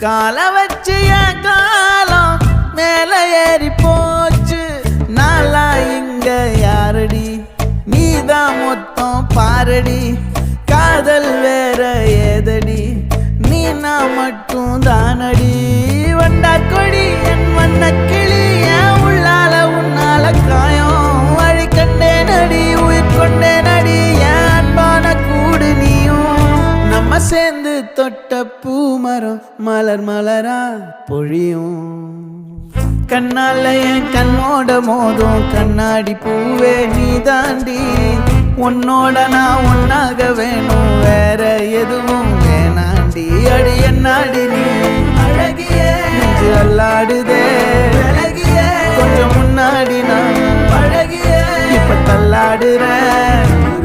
கால வச்சு என் காலம் மேல ஏறி போச்சு. நாளா இங்க யாரடி, நீதான் மொத்தம் பாரடி. காதல் வேற ஏதடி, நீ நான் மட்டும் தானடி. வண்டா கொடி என் வண்ண கிளி, என் உள்ளால உன்னால காயம். வழி கண்டே நடி, உயிர் கொண்டே நடி, என் அன்பான கூடு நீயும். நம்ம சேர்ந்து தொட்ட பூமரம் மலர் மலரா பொழியும். கண்ணால என் கண்ணோட மோதும் கண்ணாடி பூவே நீ தாண்டி. உன்னோட நான் ஒன்னாக வேணும், வேற எதுவும் வேணாண்டி. அடி என்னாடி நீ அழகியே, நெஞ்சு அல்லாடுதே அழகியே. கொஞ்சம் முன்னாடி நான் அழகியே, இப்ப தள்ளாடுறேன்